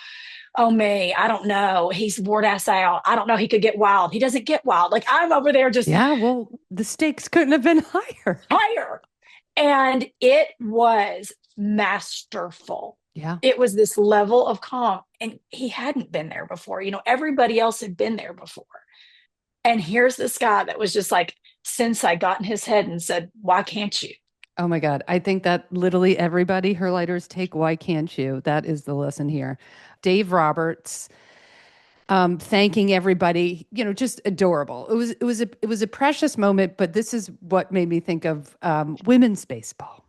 S2: me, I don't know. He's wore us out. I don't know. He could get wild. He doesn't get wild. Like I'm over there just
S1: Yeah, well, the stakes couldn't have been higher.
S2: higher. And it was masterful.
S1: Yeah.
S2: It was this level of calm. And he hadn't been there before. Everybody else had been there before. And here's this guy that was just like, since I got in his head and said, why can't you?
S1: Oh my God. I think that literally everybody, her lighters take, why can't you? That is the lesson here. Dave Roberts, thanking everybody, just adorable. It was a precious moment, but this is what made me think of women's baseball.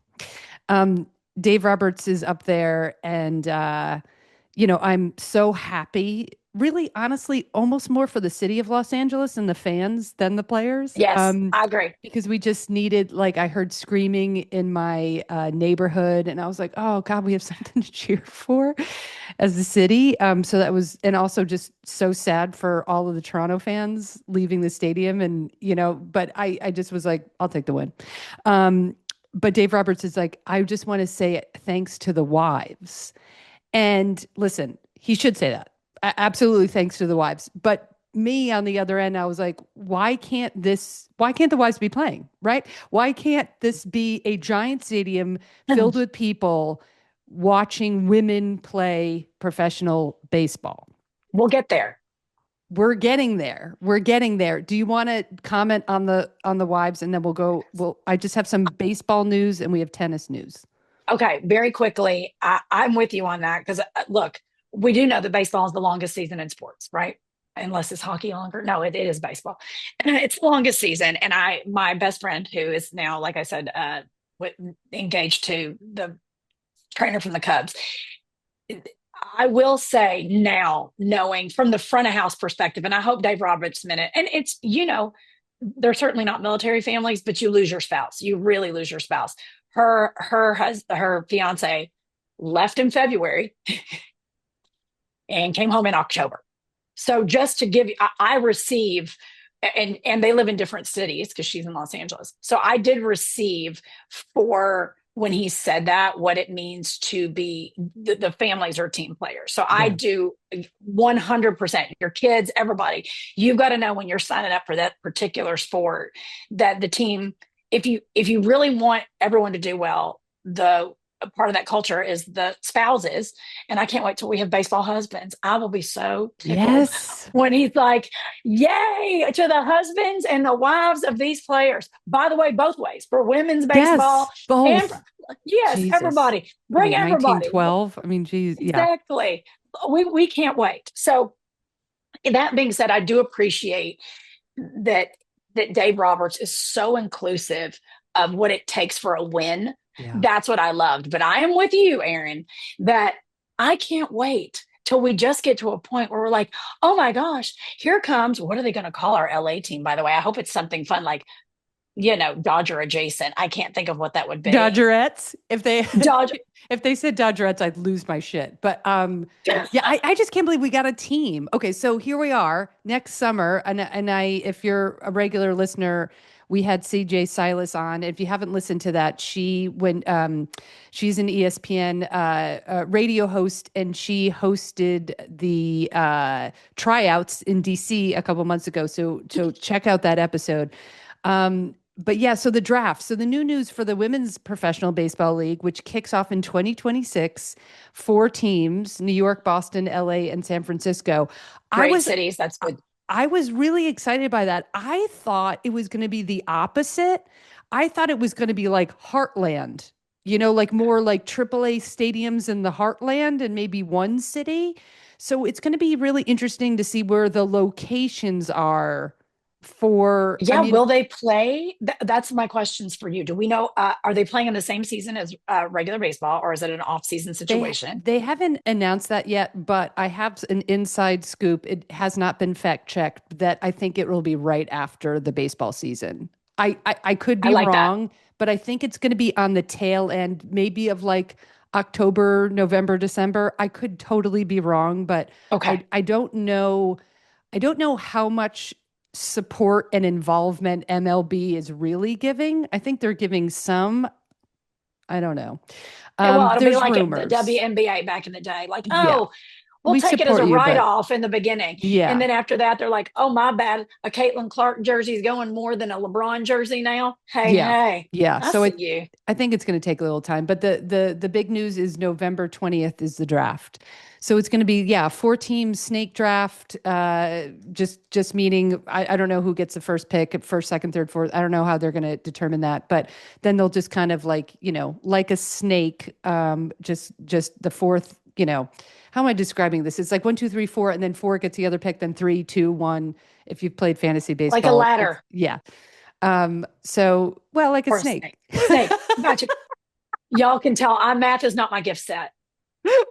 S1: Dave Roberts is up there, and I'm so happy. Really, honestly, almost more for the city of Los Angeles and the fans than the players.
S2: Yes, I agree.
S1: Because we just needed, like, I heard screaming in my neighborhood, and I was like, oh God, we have something to cheer for as the city. So that was, and also just so sad for all of the Toronto fans leaving the stadium, and but I just was like, I'll take the win. But Dave Roberts is like, I just want to say thanks to the wives. And listen, he should say that. Absolutely, thanks to the wives. But me on the other end, I was like, why can't the wives be playing, right? Why can't this be a giant stadium filled with people watching women play professional baseball?
S2: We'll get there.
S1: We're getting there. We're getting there. Do you want to comment on the wives, and then we'll go? Well, I just have some baseball news and we have tennis news.
S2: Okay, very quickly, I'm with you on that because look, we do know that baseball is the longest season in sports, right? Unless it's hockey longer. No, it is baseball. It's the longest season. And my best friend, who is now, like I said, engaged to the trainer from the Cubs, I will say now, knowing from the front of house perspective, and I hope Dave Roberts meant it, and it's, they're certainly not military families, but you lose your spouse. You really lose your spouse. Her fiance left in February and came home in October. So just to give you, I receive, and they live in different cities because she's in Los Angeles. So I did receive for when he said that, what it means to be the families are team players. So yeah. I do 100%. Your kids, everybody, you've got to know when you're signing up for that particular sport that the team, if you really want everyone to do well, the part of that culture is the spouses. And I can't wait till we have baseball husbands. I will be so tickled when he's like, yay to the husbands and the wives of these players. By the way, both ways for women's baseball.
S1: Yes, both.
S2: And, everybody. Bring everybody.
S1: 1912. I mean, geez.
S2: Exactly. Yeah. We can't wait. So that being said, I do appreciate that Dave Roberts is so inclusive of what it takes for a win. Yeah. That's what I loved. But I am with you, Erin, that I can't wait till we just get to a point where we're like, oh my gosh, here comes, what are they going to call our LA team, by the way? I hope it's something fun like Dodger adjacent. I can't think of what that would be.
S1: Dodgerettes. If they
S2: Dodger.
S1: if they said Dodgerettes, I'd lose my shit. But yeah, I just can't believe we got a team. Okay, so here we are next summer, and I if you're a regular listener, we had CJ Silas on. If you haven't listened to that, she's an ESPN radio host, and she hosted the tryouts in DC a couple months ago. So check out that episode. But yeah, so the draft. So the new news for the Women's Professional Baseball League, which kicks off in 2026, four teams, New York, Boston, LA, and San Francisco. I
S2: Great
S1: was
S2: cities. That's good.
S1: I was really excited by that. I thought it was going to be the opposite. I thought it was going to be like Heartland, like more like AAA stadiums in the Heartland and maybe one city. So it's going to be really interesting to see where the locations are for, I
S2: Yeah,
S1: mean,
S2: will they play? That's my questions for you. Do we know, are they playing in the same season as regular baseball, or is it an off-season situation?
S1: they haven't announced that yet, but I have an inside scoop. It has not been fact checked that I think it will be right after the baseball season. I could
S2: I
S1: be
S2: like that.
S1: wrong, but I think it's going to be on the tail end, maybe of like October, November, December. I could totally be wrong, but
S2: Okay.
S1: I don't know. I don't know how much support and involvement MLB is really giving. I think they're giving some. I don't know.
S2: Well, it'll be
S1: There's
S2: like the
S1: rumors.
S2: WNBA back in the day. Like,
S1: Yeah,
S2: oh, we'll
S1: we
S2: take it as
S1: support
S2: a
S1: you,
S2: write
S1: but
S2: off in the beginning. And
S1: yeah,
S2: then after that, they're like, oh, my bad. A Caitlin Clark jersey is going more than a LeBron jersey now. Hey,
S1: yeah,
S2: hey,
S1: yeah.
S2: I
S1: So
S2: see you.
S1: I think it's going to take a little time, but the big news is November 20th is the draft. So it's going to be, yeah, four team snake draft. Just meaning, I don't know who gets the first pick, first, second, third, fourth. I don't know how they're going to determine that, but then they'll just kind of like, like a snake, just the fourth, how am I describing this? It's like one, two, three, four, and then four gets the other pick, then three, two, one. If you've played fantasy
S2: Like a
S1: baseball, it's
S2: ladder
S1: yeah. So, well, like a
S2: or a
S1: snake.
S2: snake. Snake. Gotcha. Y'all can tell math is not my gift set.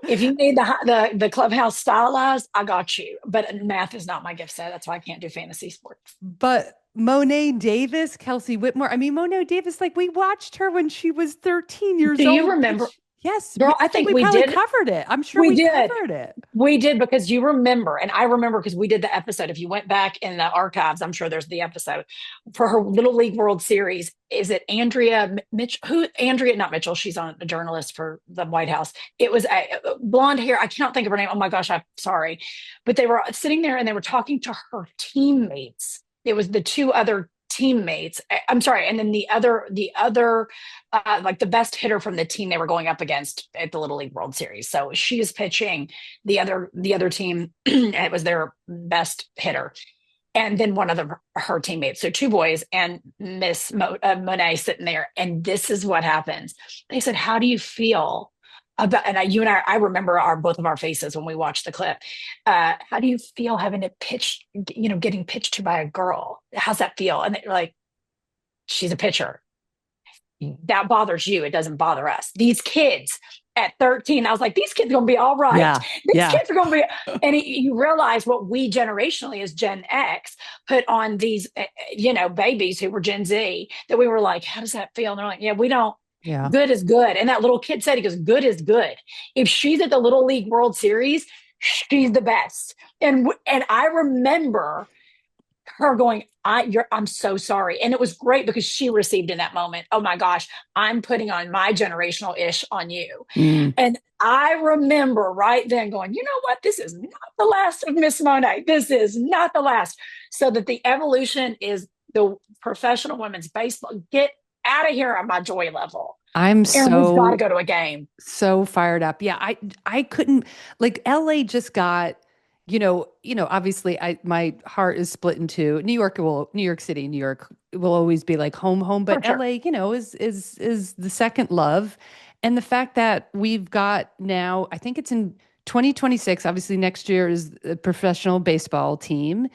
S2: If you need the clubhouse stylized, I got you. But math is not my gift set. That's why I can't do fantasy sports.
S1: But Monet Davis, Kelsey Whitmore. I mean, Monet Davis, like we watched her when she was 13
S2: Do
S1: years
S2: you
S1: old
S2: remember,
S1: pitch. Yes,
S2: girl?
S1: I
S2: I
S1: think
S2: think
S1: we
S2: we
S1: probably
S2: did.
S1: covered it. I'm sure
S2: We
S1: we
S2: did.
S1: covered it.
S2: We did because you remember, and I remember because we did the episode. If you went back in the archives, I'm sure there's the episode for her Little League World Series. Is it Andrea Mitchell? Who Andrea? Not Mitchell. She's on a journalist for the White House. It was a blonde hair. I cannot think of her name. Oh my gosh, I'm sorry. But they were sitting there and they were talking to her teammates. It was the two other teammates. I'm sorry, and then the other like the best hitter from the team they were going up against at the Little League World Series. So she is pitching the other team. It was their best hitter, and then one of her teammates. So two boys and Monet sitting there, and this is what happens. They said, "How do you feel?" About, and you and I remember our both of our faces when we watched the clip. How do you feel having to pitch, getting pitched to by a girl? How's that feel? And they're like, she's a pitcher. That bothers you. It doesn't bother us. These kids at 13, I was like, these kids are going to be all right.
S1: Yeah,
S2: These
S1: yeah.
S2: kids are going to be, and you realize what we generationally as Gen X put on these, babies who were Gen Z, that we were like, how does that feel? And they're like, yeah, we don't.
S1: Yeah.
S2: Good is good. And that little kid said, he goes, good is good. If she's at the Little League World Series, she's the best. And I remember her going, I'm so sorry. And it was great because she received in that moment, oh my gosh, I'm putting on my generational ish on you.
S1: Mm.
S2: And I remember right then going, you know what? This is not the last of Miss Monet. This is not the last. So that the evolution is the professional women's baseball. Get out of here on my joy level.
S1: I'm
S2: Erin, we've got to
S1: so
S2: go to a game.
S1: so fired up. Yeah, I couldn't like LA just got, obviously my heart is split in two. New York City, New York will always be like home, but
S2: For sure.
S1: LA, is the second love. And the fact that we've got now, I think it's in 2026, obviously next year is the professional baseball team.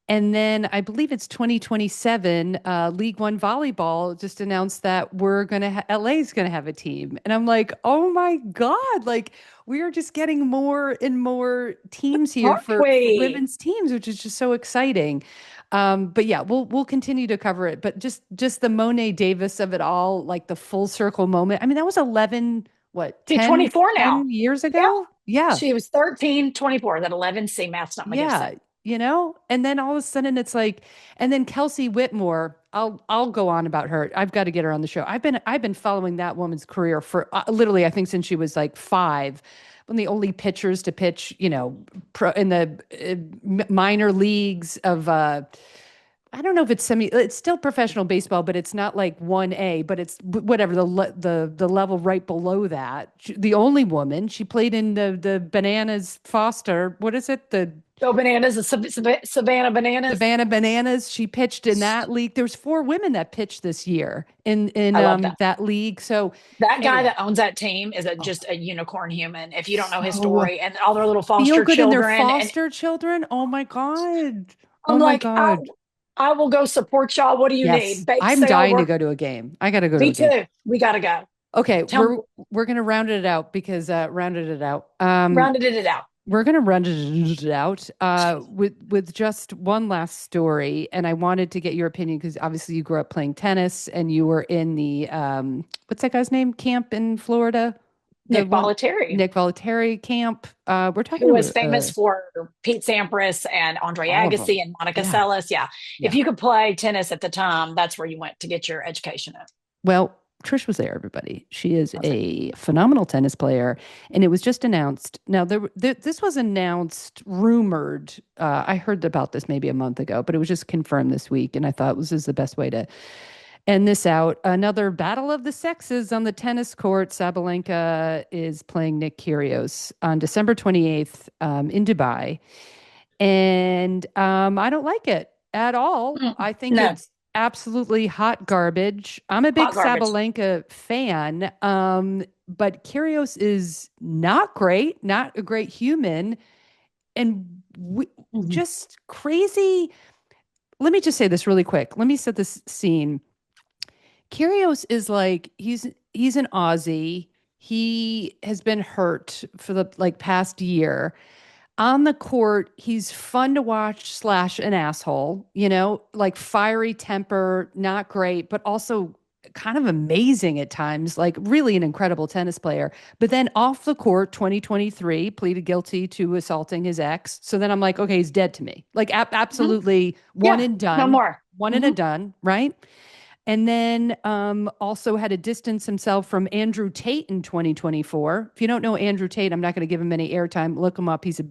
S1: And then I believe it's 2027, League One Volleyball just announced that LA is gonna have a team. And I'm like, oh my God, like we are just getting more and more teams here
S2: Aren't
S1: for
S2: we?
S1: women's teams, which is just so exciting. But yeah, we'll continue to cover it. But just the Monet Davis of it all, like the full circle moment. I mean, that was 11, what,
S2: She's
S1: 10,
S2: 24 now.
S1: 10 years
S2: Yeah.
S1: ago? Yeah.
S2: She was 13, 24. That 11, see, math's not my gift
S1: Yeah,
S2: set.
S1: and then all of a sudden it's like, and then Kelsey Whitmore, I'll go on about her. I've got to get her on the show. I've been following that woman's career for literally, I think since she was like 5, one of the only pitchers to pitch, in the minor leagues of I don't know if it's still professional baseball, but it's not like 1A, but it's whatever the level right below that. The only woman, she played in the Bananas Foster. What is it? The
S2: Go Bananas, the Savannah Bananas.
S1: Savannah Bananas. She pitched in that league. There's 4 women that pitched this year in
S2: I love that.
S1: that league. So
S2: That guy
S1: anyway,
S2: that owns that team is
S1: oh,
S2: just a unicorn human. If you don't know his
S1: so
S2: story and all their little
S1: feel
S2: foster
S1: good in their
S2: children, and
S1: foster children. Oh my God. Oh
S2: I'm
S1: my
S2: like,
S1: God.
S2: I will go support y'all. What do you
S1: Yes,
S2: need? Bake
S1: I'm
S2: sale,
S1: dying to
S2: work.
S1: go to a game. I got to go to
S2: Me
S1: a game.
S2: too. We gotta go.
S1: Okay,
S2: Tell me,
S1: we're gonna round it out because rounded it out.
S2: rounded it out.
S1: We're gonna round it out with just one last story, and I wanted to get your opinion because obviously you grew up playing tennis and you were in the what's that guy's name? Camp in Florida, the
S2: Nick
S1: one
S2: Bollettieri,
S1: Nick Volaterri camp. We're talking
S2: who is
S1: to
S2: famous for Pete Sampras and Andre
S1: all of
S2: Agassi
S1: them.
S2: and Monica
S1: Yeah,
S2: Seles. Yeah. If
S1: yeah.
S2: you could play tennis at the time, that's where you went to get your education in.
S1: Well, Trish was there, everybody. She is
S2: That's it.
S1: a phenomenal tennis player, and it was just announced. Now, this was announced, rumored. I heard about this maybe a month ago, but it was just confirmed this week, and I thought this is the best way to end this out. Another battle of the sexes on the tennis court. Sabalenka is playing Nick Kyrgios on December 28th in Dubai, and I don't like it at all. I think
S2: No,
S1: it's absolutely hot garbage. I'm a big
S2: hot garbage.
S1: Sabalenka fan, but Kyrgios is not great, not a great human, and
S2: Mhm.
S1: just crazy. Let me just say this really quick. Let me set this scene. Kyrgios is like he's an Aussie. He has been hurt for the like past year on the court, he's fun to watch slash an asshole, like fiery temper, not great, but also kind of amazing at times, like really an incredible tennis player. But then off the court, 2023, pleaded guilty to assaulting his ex. So then I'm like, okay, he's dead to me. Like
S2: Mhm.
S1: absolutely one
S2: Yeah,
S1: and
S2: no
S1: done,
S2: more.
S1: one and a
S2: Hmm.
S1: done, right? And then also had to distance himself from Andrew Tate in 2024. If you don't know Andrew Tate, I'm not going to give him any airtime. Look him up. He's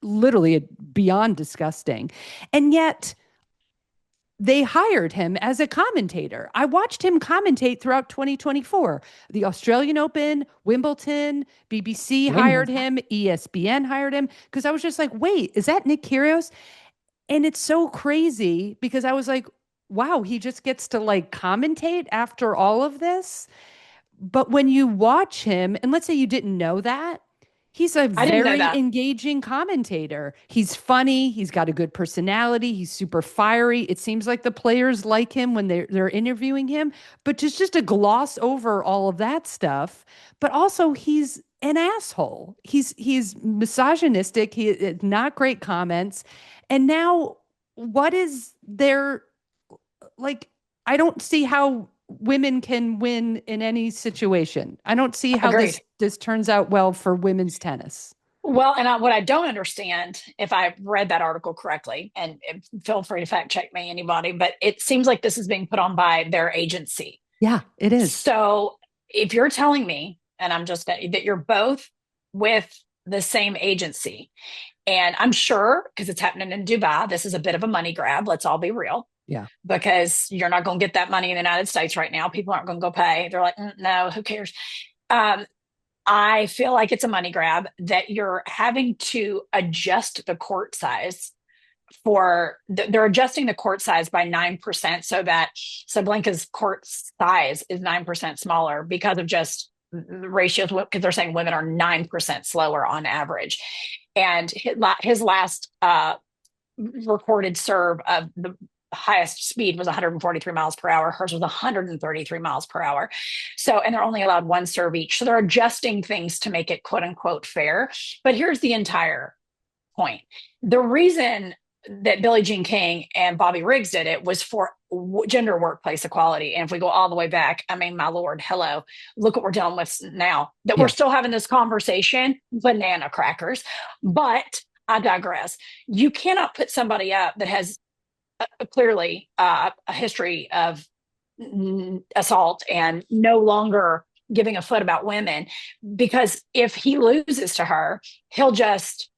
S1: literally beyond disgusting. And yet they hired him as a commentator. I watched him commentate throughout 2024. The Australian Open, Wimbledon, BBC hired
S2: Goodness.
S1: him, ESPN hired him because I was just like, wait, is that Nick Kyrgios? And it's so crazy because I was like, wow, he just gets to like commentate after all of this. But when you watch him, and let's say you didn't know that, he's a
S2: I didn't know
S1: very
S2: that.
S1: engaging commentator. He's funny, he's got a good personality, he's super fiery. It seems like the players like him when they're interviewing him, but just to gloss over all of that stuff, but also he's an asshole. He's misogynistic, he not great comments. And now what is there like I don't see how women can win in any situation. I don't see how this
S2: Agreed.
S1: this turns out well for women's tennis.
S2: Well, and what I don't understand, if I read that article correctly, and feel free to fact check me, anybody, but it seems like this is being put on by their agency.
S1: Yeah, it is.
S2: So if you're telling me, and I'm just that you're both with the same agency, and I'm sure because it's happening in Dubai, this is a bit of a money grab. Let's all be real,
S1: Yeah.
S2: because you're not going to get that money in the United States right now. People aren't going to go pay. They're like, no, who cares? Um, I feel like it's a money grab that you're having to adjust the court size they're adjusting the court size by 9% so that Sablenka's court size is 9% smaller because of just the ratios, because they're saying women are 9% slower on average. And his last recorded serve of the highest speed was 143 miles per hour. Hers was 133 miles per hour. So, and they're only allowed one serve each. So they're adjusting things to make it quote unquote fair. But here's the entire point. The reason that Billie Jean King and Bobby Riggs did it was for gender workplace equality. And if we go all the way back, I mean, my Lord, hello, look what we're dealing with now that we're still having this conversation, banana crackers. But I digress. You cannot put somebody up that has clearly a history of assault and no longer giving a foot about women, because if he loses to her, he'll just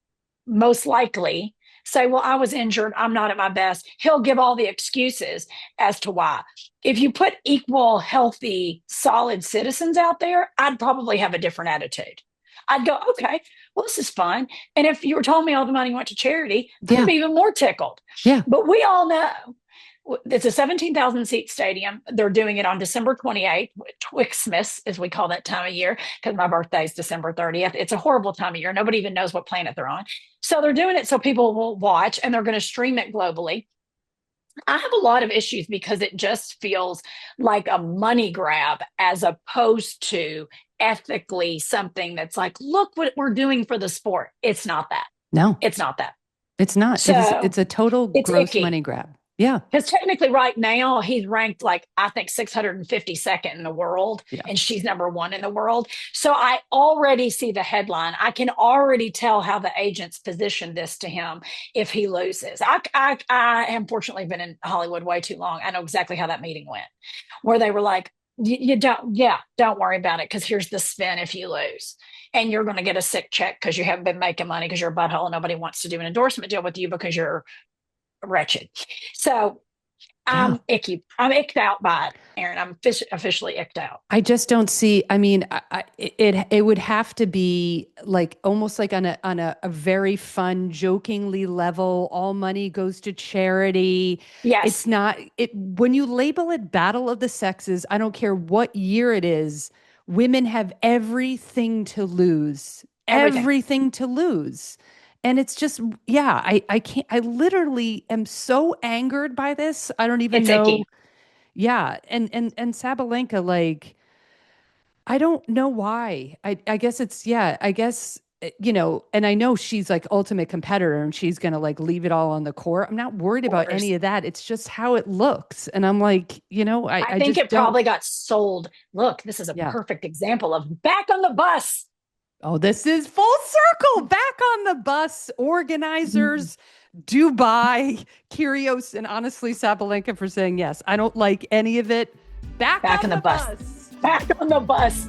S2: most likely say, well, I was injured, I'm not at my best. He'll give all the excuses as to why. If you put equal, healthy, solid citizens out there, I'd probably have a different attitude. I'd go, okay, well, this is fun. And if you were telling me all the money went to charity, I'd be even more tickled.
S1: Yeah.
S2: But we all know it's a 17,000 seat stadium. They're doing it on December 28th, Twixmas, as we call that time of year, because my birthday is December 30th. It's a horrible time of year. Nobody even knows what planet they're on. So they're doing it so people will watch, and they're going to stream it globally. I have a lot of issues because it just feels like a money grab as opposed to ethically something that's like, look what we're doing for the sport. It's not that.
S1: No,
S2: it's not that.
S1: It's not. So it's a total gross
S2: icky.
S1: Money grab. Yeah.
S2: Because technically right now he's ranked like, I think 652nd in the world, and she's number 1 in the world. So I already see the headline. I can already tell how the agents position this to him if he loses. I unfortunately been in Hollywood way too long. I know exactly how that meeting went, where they were like, don't worry about it, because here's the spin if you lose. And you're going to get a sick check because you haven't been making money because you're a butthole and nobody wants to do an endorsement deal with you because you're wretched. So I'm icky. I'm icked out by it, Erin. I'm officially icked out.
S1: I just don't see. I mean, it would have to be like almost like on a very fun, jokingly level. All money goes to charity.
S2: Yes,
S1: it's not. It when you label it Battle of the Sexes. I don't care what year it is. Women have everything to lose. Everything to lose. And it's just, I can't, I literally am so angered by this. I don't even know.
S2: Icky.
S1: Yeah. And Sabalenka, like, I don't know why. I guess it's, I guess, and I know she's like ultimate competitor and she's going to like leave it all on the court. I'm not worried about any of that. It's just how it looks. And I'm like, I
S2: think
S1: just
S2: it probably got sold. Look, this is a perfect example of back on the bus.
S1: Oh, this is full circle. Back on the bus. Organizers, Dubai, Kyrgios, and honestly, Sabalenka for saying yes. I don't like any of it. Back on the bus.
S2: Back on the bus.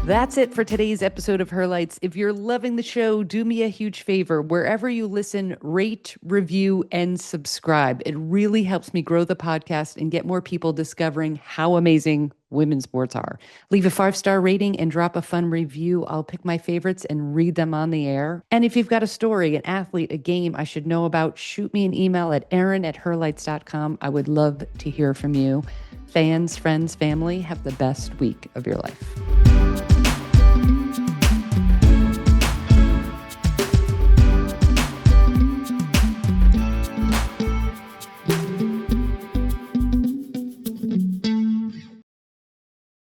S1: That's it for today's episode of Her Lights. If you're loving the show, do me a huge favor. Wherever you listen, rate, review, and subscribe. It really helps me grow the podcast and get more people discovering how amazing women's sports are. Leave a 5-star rating and drop a fun review. I'll pick my favorites and read them on the air. And if you've got a story, an athlete, a game I should know about, shoot me an email at erin@herlights.com. I would love to hear from you. Fans, friends, family, have the best week of your life.